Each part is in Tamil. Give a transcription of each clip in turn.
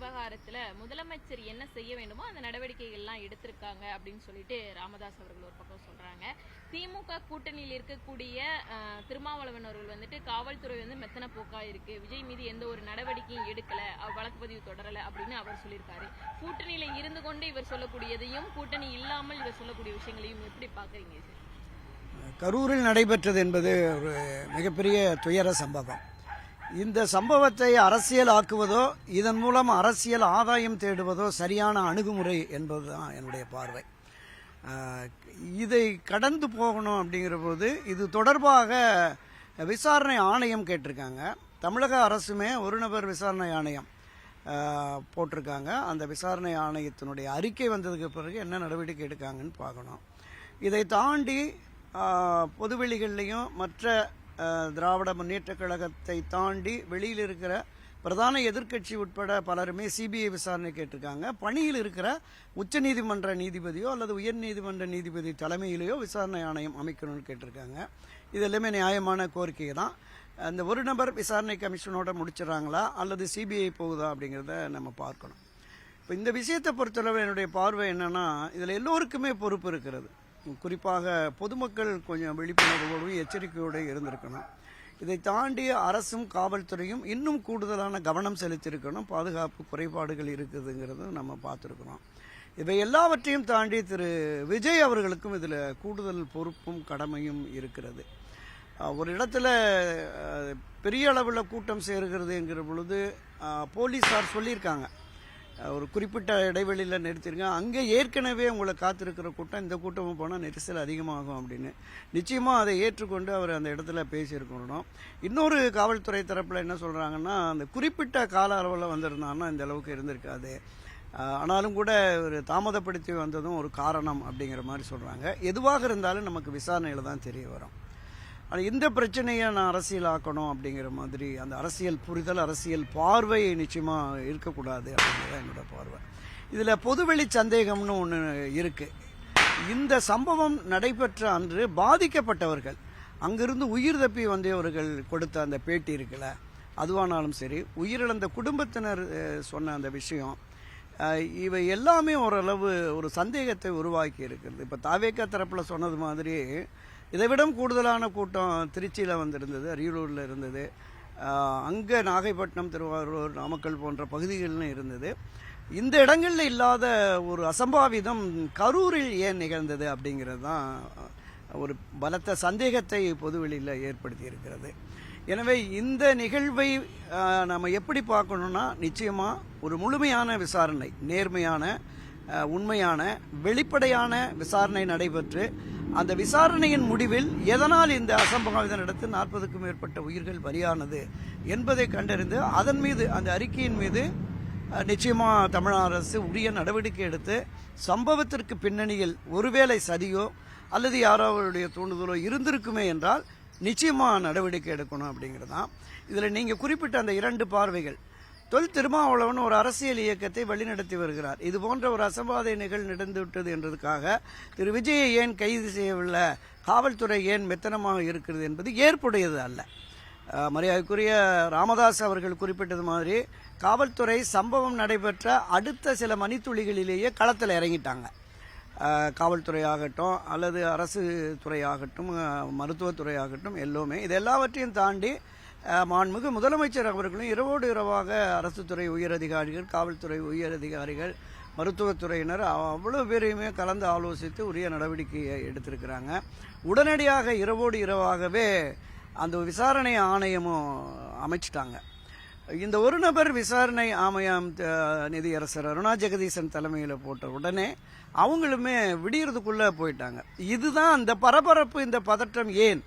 விவகாரத்துல முதலமைச்சர் என்ன செய்ய வேண்டுமோ அந்த நடவடிக்கைகள் எல்லாம் எடுத்திருக்காங்க அப்படின்னு சொல்லிட்டு ராமதாஸ் அவர்கள் ஒரு பக்கம் சொல்றாங்க. திமுக கூட்டணியில் இருக்கக்கூடிய திருமாவளவன் அவர்கள் வந்துட்டு காவல்துறை மெத்தன போக்கா இருக்கு, விஜய் மீது எந்த ஒரு நடவடிக்கையும் எடுக்கல, வழக்கு பதிவு தொடரல அப்படின்னு அவர் சொல்லியிருக்காரு. கூட்டணியில இருந்து கொண்டு இவர் சொல்லக்கூடியதையும் கூட்டணி இல்லாமல் இவர் சொல்லக்கூடிய விஷயங்களையும் எப்படி பாக்குறீங்க சார்? கரூரில் நடைபெற்றது என்பது ஒரு மிகப்பெரிய துயர சம்பவம். இந்த சம்பவத்தை அரசியல் ஆக்குவதோ இதன் மூலம் அரசியல் ஆதாயம் தேடுவதோ சரியான அணுகுமுறை என்பதுதான் என்னுடைய பார்வை. இதை கடந்து போகணும் அப்படிங்கிற போது இது தொடர்பாக விசாரணை ஆணையம் கேட்டிருக்காங்க. தமிழக அரசுமே ஒரு நபர் விசாரணை ஆணையம் போட்டிருக்காங்க. அந்த விசாரணை ஆணையத்தினுடைய அறிக்கை வந்ததுக்கு பிறகு என்ன நடவடிக்கை எடுக்காங்கன்னு பார்க்கணும். இதை தாண்டி பொதுவெளிகள்லையும் மற்ற திராவிட முன்னேற்ற கழகத்தை தாண்டி வெளியில் இருக்கிற பிரதான எதிர்க்கட்சி உட்பட பலருமே சிபிஐ விசாரணை கேட்டிருக்காங்க. பணியில் இருக்கிற உச்சநீதிமன்ற நீதிபதியோ அல்லது உயர்நீதிமன்ற நீதிபதி தலைமையிலேயோ விசாரணை ஆணையம் அமைக்கணும்னு கேட்டிருக்காங்க. இது எல்லாமே நியாயமான கோரிக்கை தான். அந்த ஒரு நபர் விசாரணை கமிஷனோட முடிச்சிடறாங்களா அல்லது சிபிஐ போகுதா அப்படிங்கிறத நம்ம பார்க்கணும். இப்போ இந்த விஷயத்தை பொறுத்தளவு என்னுடைய பார்வை என்னன்னா, இதில் எல்லோருக்குமே பொறுப்பு இருக்கிறது. குறிப்பாக பொதுமக்கள் கொஞ்சம் விழிப்புணர்வோடும் எச்சரிக்கையோடு இருந்திருக்கணும். இதை தாண்டி அரசும் காவல்துறையும் இன்னும் கூடுதலான கவனம் செலுத்தியிருக்கணும். பாதுகாப்பு குறைபாடுகள் இருக்குதுங்கிறது நம்ம பார்த்துருக்கிறோம். இவை எல்லாவற்றையும் தாண்டி திரு விஜய் அவர்களுக்கும் இதில் கூடுதல் பொறுப்பும் கடமையும் இருக்கிறது. ஒரு இடத்துல பெரிய அளவில் கூட்டம் சேருகிறதுங்கிற பொழுது போலீஸார் சொல்லியிருக்காங்க, ஒரு குறிப்பிட்ட இடைவெளியில் நிறுத்திருக்கேன், அங்கே ஏற்கனவே உங்களை காத்திருக்கிற கூட்டம், இந்த கூட்டமும் போனால் நெரிசல் அதிகமாகும் அப்படின்னு. நிச்சயமாக அதை ஏற்றுக்கொண்டு அவர் அந்த இடத்துல பேசியிருக்கணும். இன்னொரு காவல்துறை தரப்பில் என்ன சொல்கிறாங்கன்னா, அந்த குறிப்பிட்ட கால அளவில் வந்திருந்தாங்கன்னா இந்த அளவுக்கு இருந்திருக்காது, ஆனாலும் கூட ஒரு தாமதப்படுத்தி வந்ததும் ஒரு காரணம் அப்படிங்கிற மாதிரி சொல்கிறாங்க. எதுவாக இருந்தாலும் நமக்கு விசாரணையில் தான் தெரிய வரும். ஆனால் இந்த பிரச்சனையை நான் அரசியல் ஆக்கணும் அப்படிங்கிற மாதிரி அந்த அரசியல் புரிதல், அரசியல் பார்வை நிச்சயமாக இருக்கக்கூடாது அப்படிங்கிறத என்னோட பார்வை. இதில் பொதுவெளி சந்தேகம்னு ஒன்று இருக்குது. இந்த சம்பவம் நடைபெற்ற அன்று பாதிக்கப்பட்டவர்கள், அங்கிருந்து உயிர் தப்பி வந்தவர்கள் கொடுத்த அந்த பேட்டி இருக்குல்ல, அதுவானாலும் சரி, உயிரிழந்த குடும்பத்தினர் சொன்ன அந்த விஷயம், இவை எல்லாமே ஓரளவு ஒரு சந்தேகத்தை உருவாக்கி இருக்கிறது. இப்போ தாவேக்கா தரப்பில் சொன்னது மாதிரி இதைவிட கூடுதலான கூட்டம் திருச்சியில் வந்திருந்தது, அரியலூரில் இருந்தது, அங்கே நாகைப்பட்டினம், திருவாரூர், நாமக்கல் போன்ற பகுதிகளிலும் இருந்தது. இந்த இடங்களில் இல்லாத ஒரு அசம்பாவிதம் கரூரில் ஏன் நிகழ்ந்தது அப்படிங்கிறது தான் ஒரு பலத்த சந்தேகத்தை பொதுவெளியில் ஏற்படுத்தி இருக்கிறது. எனவே இந்த நிகழ்வை நம்ம எப்படி பார்க்கணும்னா, நிச்சயமாக ஒரு முழுமையான விசாரணை, நேர்மையான, உண்மையான, வெளிப்படையான விசாரணை நடைபெற்று அந்த விசாரணையின் முடிவில் எதனால் இந்த அசம்பாவிதம் நடந்து 40க்கும் மேற்பட்ட உயிர்கள் பலியானது என்பதை கண்டறிந்து அதன் மீது, அந்த அறிக்கையின் மீது நிச்சயமாக தமிழக அரசு உரிய நடவடிக்கை எடுத்து சம்பவத்திற்கு பின்னணியில் ஒருவேளை சதியோ அல்லது யாரோடைய தூண்டுதலோ இருந்திருக்குமே என்றால் நிச்சயமாக நடவடிக்கை எடுக்கணும் அப்படிங்கிறது தான். இதில் நீங்கள் குறிப்பிட்ட அந்த 2 பார்வைகள், தொல் திருமாவளவன் ஒரு அரசியல் இயக்கத்தை வழிநடத்தி வருகிறார். இது போன்ற ஒரு அசம்பாவித நிகழ்வு நடந்துவிட்டது என்றதுக்காக திரு விஜயை ஏன் கைது செய்யவில்லை, காவல்துறை ஏன் மெத்தனமாக இருக்கிறது என்பது ஏற்புடையது அல்ல. மரியாதைக்குரிய ராமதாஸ் அவர்கள் குறிப்பிட்டது மாதிரி காவல்துறை சம்பவம் நடைபெற்ற அடுத்த சில மணித்துளிகளிலேயே களத்தில் இறங்கிட்டாங்க. காவல்துறை ஆகட்டும் அல்லது அரசு துறையாகட்டும் மருத்துவத்துறையாகட்டும் எல்லோருமே. இது எல்லாவற்றையும் தாண்டி மாண்புமிகு முதலமைச்சர் அவர்களும் இரவோடு இரவாக அரசு துறை உயரதிகாரிகள், காவல்துறை உயரதிகாரிகள், மருத்துவத்துறையினர் அவ்வளோ பேரையுமே கலந்து ஆலோசித்து உரிய நடவடிக்கையை எடுத்திருக்கிறாங்க. உடனடியாக இரவோடு இரவாகவே அந்த விசாரணை ஆணையமும் அமைச்சிட்டாங்க. இந்த ஒரு நபர் விசாரணை ஆணையம் நிதியரசர் அருணா ஜெகதீசன் தலைமையில் போட்ட உடனே அவங்களுமே விடியறதுக்குள்ளே போயிட்டாங்க. இதுதான் அந்த பரபரப்பு, இந்த பதற்றம் ஏன்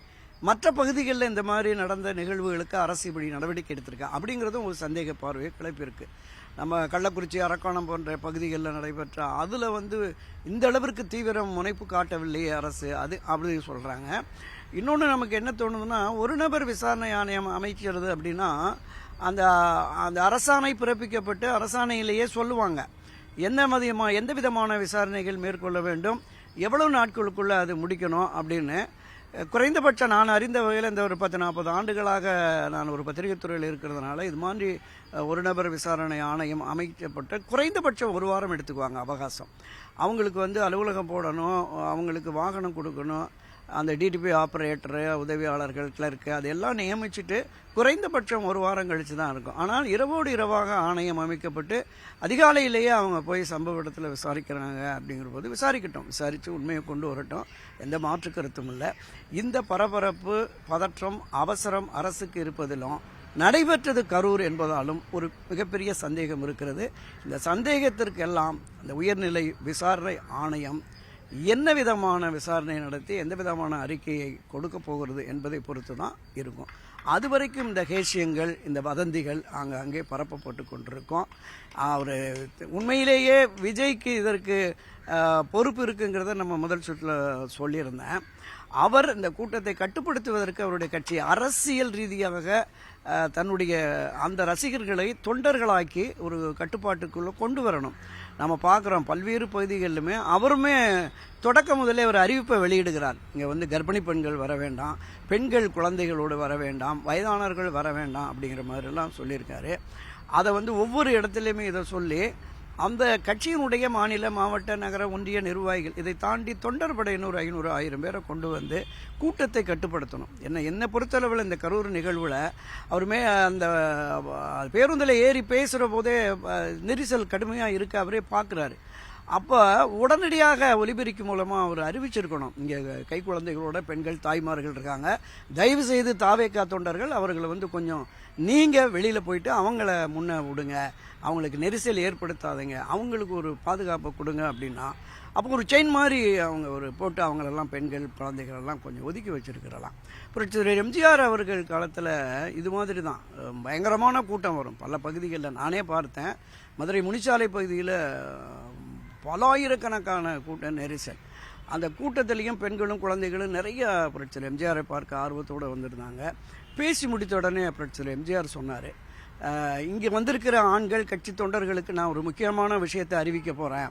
மற்ற பகுதிகளில் இந்த மாதிரி நடந்த நிகழ்வுகளுக்கு அரசு இப்படி நடவடிக்கை எடுத்திருக்கா அப்படிங்கிறதும் ஒரு சந்தேக பார்வையை கிளப்பியிருக்கு. நம்ம கள்ளக்குறிச்சி, அரக்கோணம் போன்ற பகுதிகளில் நடைபெற்ற அதில் இந்த அளவிற்கு தீவிரம் முனைப்பு காட்டவில்லையே அரசு, அது அப்படி சொல்கிறாங்க. இன்னொன்று நமக்கு என்ன தோணுதுன்னா, ஒரு நபர் விசாரணை ஆணையம் அமைக்கிறது அப்படின்னா அந்த அந்த அரசாணை பிறப்பிக்கப்பட்டு அரசாணையிலேயே சொல்லுவாங்க எந்த விதமான விசாரணைகள் மேற்கொள்ள வேண்டும், எவ்வளவு நாட்களுக்குள்ளே அது முடிக்கணும் அப்படின்னு. குறைந்தபட்சம் நான் அறிந்த வகையில் இந்த ஒரு 10-40 ஆண்டுகளாக நான் ஒரு பத்திரிகை துறையில் இருக்கிறதுனால இது மாதிரி ஒரு நபர் விசாரணை ஆணையம் அமைக்கப்பட்ட குறைந்தபட்சம் ஒரு வாரம் எடுத்துக்குவாங்க அவகாசம். அவங்களுக்கு வந்து அலுவலகம் போடணும், அவங்களுக்கு வாகனம் கொடுக்கணும், அந்த டிடிபி ஆப்ரேட்டரு, உதவியாளர்கள், கிளர்க்கு அதெல்லாம் நியமிச்சுட்டு குறைந்தபட்சம் ஒரு வாரம் கழித்து தான் இருக்கும். ஆனால் இரவோடு இரவாக ஆணையம் அமைக்கப்பட்டு அதிகாலையிலேயே அவங்க போய் சம்பவ இடத்துல விசாரிக்கிறாங்க. அப்படிங்கிற போது விசாரிக்கட்டும், விசாரித்து உண்மையை கொண்டு வரட்டும், எந்த மாற்று கருத்தும் இல்லை. இந்த பரபரப்பு, பதற்றம், அவசரம் அரசுக்கு இருப்பதிலும் நடைபெற்றது கரூர் என்பதாலும் ஒரு மிகப்பெரிய சந்தேகம் இருக்கிறது. இந்த சந்தேகத்திற்கெல்லாம் இந்த உயர்நிலை விசாரணை ஆணையம் என்ன விதமான விசாரணை நடத்தி எந்த விதமான அறிக்கையை கொடுக்க போகிறது என்பதை பொறுத்து தான் இருக்கும். அது வரைக்கும் இந்த கேசியங்கள், இந்த வதந்திகள் அங்கே பரப்பப்பட்டு கொண்டிருக்கும். அவர் உண்மையிலேயே விஜய்க்கு இதற்கு பொறுப்பு இருக்குங்கிறத நம்ம முதல் சுற்றில் சொல்லியிருந்தேன். அவர் இந்த கூட்டத்தை கட்டுப்படுத்துவதற்கு அவருடைய கட்சி அரசியல் ரீதியாக தன்னுடைய அந்த ரசிகர்களை தொண்டர்களாக்கி ஒரு கட்டுப்பாட்டுக்குள்ளே கொண்டு வரணும். நம்ம பார்க்குறோம் பல்வேறு பகுதிகளிலுமே அவருமே தொடக்க முதலே ஒரு அறிவிப்பை வெளியிடுகிறார். இங்கே வந்து கர்ப்பிணி பெண்கள் வர வேண்டாம், பெண்கள் குழந்தைகளோடு வர வேண்டாம், வயதானவர்கள் வர வேண்டாம் அப்படிங்கிற மாதிரிலாம் சொல்லியிருக்காரு. அதை வந்து ஒவ்வொரு இடத்துலையுமே இதை சொல்லி அந்த கட்சியினுடைய மாநில, மாவட்ட, நகர, ஒன்றிய நிர்வாகிகள் இதை தாண்டி தொண்டர் படையினர் 500, 1000 பேரை கொண்டு வந்து கூட்டத்தை கட்டுப்படுத்தணும். என்னை பொறுத்தளவில் இந்த கரூர் நிகழ்வில் அவருமே அந்த பேருந்தில் ஏறி பேசுகிற போதே நெரிசல் கடுமையாக இருக்க அவரே பார்க்குறாரு. அப்போ உடனடியாக ஒலிபெருக்கி மூலமாக அவர் அறிவிச்சிருக்கணும், இங்கே கை குழந்தைகளோட பெண்கள், தாய்மார்கள் இருக்காங்க, தயவு செய்து தாவேக்கா தொண்டர்கள் அவர்களை வந்து கொஞ்சம் நீங்கள் வெளியில் போயிட்டு அவங்கள முன்ன விடுங்க, அவங்களுக்கு நெரிசல் ஏற்படுத்தாதீங்க, அவங்களுக்கு ஒரு பாதுகாப்பை கொடுங்க அப்படின்னா அப்போ ஒரு செயின் மாதிரி அவங்க ஒரு போட்டு அவங்களெல்லாம் பெண்கள், குழந்தைகள் எல்லாம் கொஞ்சம் ஒதுக்கி வச்சிருக்கிறலாம். புரட்சியாளர் எம்ஜிஆர் அவர்கள் காலத்தில் இது மாதிரி தான் பயங்கரமான கூட்டம் வரும் பல பகுதிகளில். நானே பார்த்தேன், மதுரை முனிச்சாலை பகுதியில் பல ஆயிரக்கணக்கான கூட்ட நெரிசல். அந்த கூட்டத்திலையும் பெண்களும் குழந்தைகளும் நிறைய புரட்சியாளர் எம்ஜிஆரை பார்க்க ஆர்வத்தோடு வந்திருந்தாங்க. பேசி முடித்த உடனே புரட்சியாளர் எம்ஜிஆர் சொன்னார், இங்கே வந்திருக்கிற ஆண்கள், கட்சி தொண்டர்களுக்கு நான் ஒரு முக்கியமான விஷயத்தை அறிவிக்க போகிறேன்.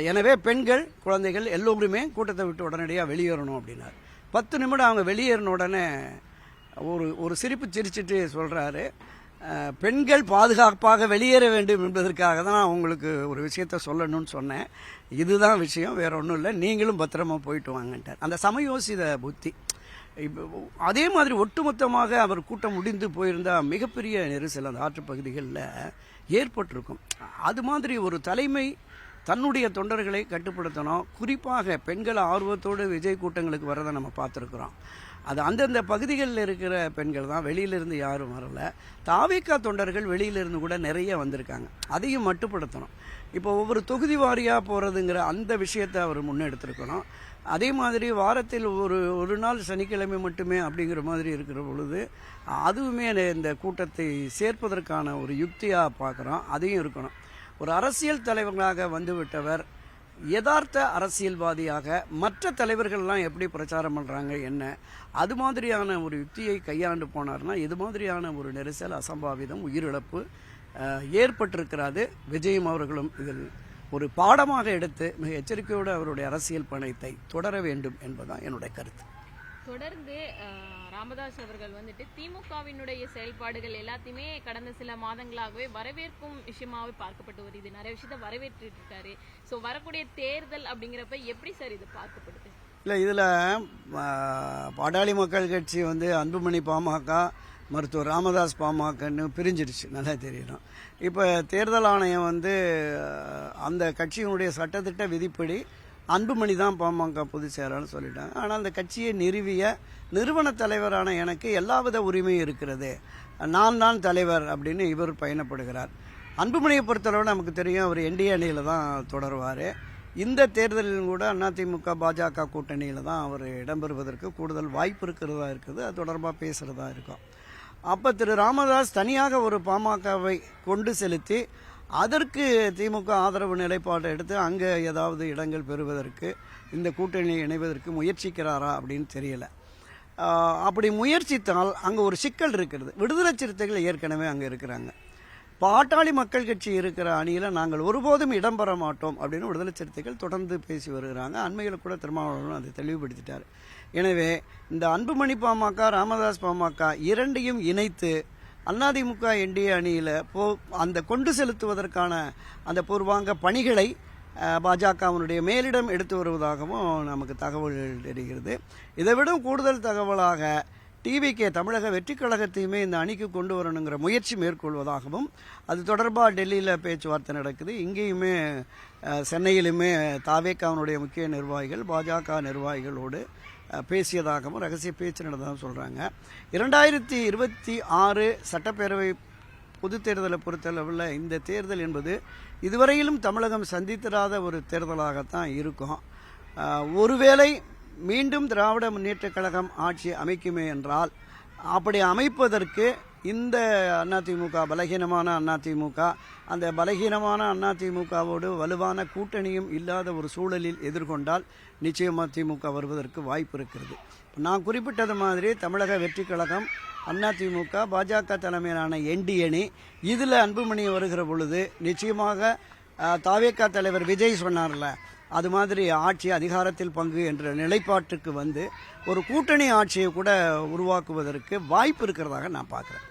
எனவே பெண்கள், குழந்தைகள் எல்லோருமே கூட்டத்தை விட்டு உடனடியாக வெளியேறணும் அப்படின்னார். 10 நிமிடம் அவங்க வெளியேறின உடனே ஒரு சிரிப்பு சிரிச்சிட்டு சொல்கிறாரு, பெண்கள் பாதுகாப்பாக வெளியேற வேண்டும் என்பதற்காக தான் நான் உங்களுக்கு ஒரு விஷயத்த சொல்லணும்னு சொன்னேன், இதுதான் விஷயம், வேற ஒன்றும் இல்லை, நீங்களும் பத்திரமா போயிட்டு வாங்கன்ட்டார். அந்த சமயோசித புத்தி. இப்போ அதே மாதிரி ஒட்டுமொத்தமாக அவர் கூட்டம் முடிந்து போயிருந்தால் மிகப்பெரிய நெரிசல் அந்த ஆற்றுப்பகுதிகளில் ஏற்பட்டிருக்கும். அது மாதிரி ஒரு தலைமை தன்னுடைய தொண்டர்களை கட்டுப்படுத்தணும். குறிப்பாக பெண்கள் ஆர்வத்தோடு விஜய் கூட்டங்களுக்கு வரதை நம்ம பார்த்துருக்குறோம். அது அந்தந்த பகுதிகளில் இருக்கிற பெண்கள் தான், வெளியிலிருந்து யாரும் வரல. தாவேக்கா தொண்டர்கள் வெளியிலிருந்து கூட நிறைய வந்திருக்காங்க, அதையும் மட்டுப்படுத்தணும். இப்போ ஒவ்வொரு தொகுதி வாரியாக போகிறதுங்கிற அந்த விஷயத்தை அவர் முன்னெடுத்திருக்கணும். அதே மாதிரி வாரத்தில் ஒரு நாள் சனிக்கிழமை மட்டுமே அப்படிங்கிற மாதிரி இருக்கிற பொழுது அதுவுமே இந்த கூட்டத்தை சேர்ப்பதற்கான ஒரு யுக்தியாக பார்க்குறோம். அதையும் இருக்கணும். ஒரு அரசியல் தலைவர்களாக வந்துவிட்டவர் யதார்த்த அரசியல்வாதியாக மற்ற தலைவர்கள்லாம் எப்படி பிரச்சாரம் பண்ணுறாங்க என்ன, அது மாதிரியான ஒரு யுக்தியை கையாண்டு போனார்னா இது மாதிரியான ஒரு நெரிசல், அசம்பாவிதம், உயிரிழப்பு ஏற்பட்டிருக்கிறாது. விஜயம் அவர்களும் இதில் ஒரு பாடமாக எடுத்து மிக எச்சரிக்கையோடு அவருடைய அரசியல் பயணத்தை தொடர வேண்டும் என்பதுதான் என்னுடைய கருத்து. தொடர்ந்து ராமதாஸ் அவர்கள் வந்துட்டு திமுகவினுடைய செயல்பாடுகள் எல்லாத்தையுமே கடந்த சில மாதங்களாகவே வரவேற்கும் விஷயமாவே பார்க்கப்பட்டு வருது. நிறைய விஷயத்த வரவேற்று இருக்காரு. ஸோ வரக்கூடிய தேர்தல் அப்படிங்கிறப்ப எப்படி சார் இது பார்க்கப்படுது? இல்லை, இதில் பாட்டாளி மக்கள் கட்சி வந்து அன்புமணி பாமக, மருத்துவர் ராமதாஸ் பாமகன்னு பிரிஞ்சிருச்சு, நல்லா தெரியணும். இப்போ தேர்தல் ஆணையம் வந்து அந்த கட்சியினுடைய சட்டத்திட்ட விதிப்படி அன்புமணி தான் பாமக பொதுச் செயலாளர்னு சொல்லிட்டாங்க. ஆனால் அந்த கட்சியை நிறுவிய நிறுவன தலைவரான எனக்கு எல்லாவித உரிமையும் இருக்கிறது, நான் தான் தலைவர் அப்படின்னு இவர் பயணப்படுகிறார். அன்புமணியை பொறுத்தளவு நமக்கு தெரியும், அவர் என்டிஏ அணியில் தான் தொடருவார். இந்த தேர்தலிலும் கூட அதிமுக பாஜக கூட்டணியில் தான் அவர் இடம்பெறுவதற்கு கூடுதல் வாய்ப்பு இருக்கிறதா இருக்குது. அது தொடர்பாக பேசுகிறதா இருக்கும். அப்போ திரு ராமதாஸ் தனியாக ஒரு பாமகவை கொண்டு செலுத்தி அதற்கு திமுக ஆதரவு நிலைப்பாட்டை எடுத்து அங்கே ஏதாவது இடங்கள் பெறுவதற்கு, இந்த கூட்டணியை இணைவதற்கு முயற்சிக்கிறாரா அப்படின்னு தெரியல. அப்படி முயற்சித்தால் அங்கே ஒரு சிக்கல் இருக்கிறது. விடுதலை சிறுத்தைகள் ஏற்கனவே அங்கே இருக்கிறாங்க. பாட்டாளி மக்கள் கட்சி இருக்கிற அணியில் நாங்கள் ஒருபோதும் இடம்பெற மாட்டோம் அப்படின்னு விடுதலை சிறுத்தைகள் தொடர்ந்து பேசி வருகிறாங்க. அண்மையில் கூட திருமாவளவன் அதை தெளிவுபடுத்திட்டார். எனவே இந்த அன்புமணி பாமக, ராமதாஸ் பாமக இரண்டையும் இணைத்து அதிமுக என்டிஏ அணியில் அந்த கொண்டு செலுத்துவதற்கான அந்த பூர்வாங்க பணிகளை பாஜகவினுடைய மேலிடம் எடுத்து வருவதாகவும் நமக்கு தகவல்கள் தெரிகிறது. இதைவிட கூடுதல் தகவலாக டிவிகே தமிழக வெற்றி கழகத்தையுமே இந்த அணிக்கு கொண்டு வரணுங்கிற முயற்சி மேற்கொள்வதாகவும், அது தொடர்பாக டெல்லியில் பேச்சுவார்த்தை நடக்குது. இங்கேயுமே சென்னையிலுமே தாவேகாவினுடைய முக்கிய நிர்வாகிகள் பாஜக நிர்வாகிகளோடு பேசியதாகவும் ரகசிய பேச்சு நடந்ததாகவும் சொல்கிறாங்க. 2026 சட்டப்பேரவை பொது தேர்தலை பொறுத்தளவில் இந்த தேர்தல் என்பது இதுவரையிலும் தமிழகம் சந்தித்திராத ஒரு தேர்தலாகத்தான் இருக்கும். ஒருவேளை மீண்டும் திராவிட முன்னேற்றக் கழகம் ஆட்சி அமைக்குமே என்றால், அப்படி அமைப்பதற்கு இந்த அதிமுக பலகீனமான அதிமுக, அந்த பலகீனமான அதிமுகவோடு வலுவான கூட்டணியும் இல்லாத ஒரு சூழலில் எதிர்கொண்டால் நிச்சயமாக திமுக வருவதற்கு வாய்ப்பு இருக்கிறது. நான் குறிப்பிட்டது மாதிரி தமிழக வெற்றி கழகம், அதிமுக, பாஜக தலைமையிலான என்டிஏ அணி, இதில் அன்புமணி வருகிற பொழுது நிச்சயமாக தாவேகா தலைவர் விஜய் சொன்னார்ல, அது மாதிரி ஆட்சி அதிகாரத்தில் பங்கு என்ற நிலைப்பாட்டுக்கு வந்து ஒரு கூட்டணி ஆட்சியை கூட உருவாக்குவதற்கு வாய்ப்பு இருக்கிறதாக நான் பார்க்குறேன்.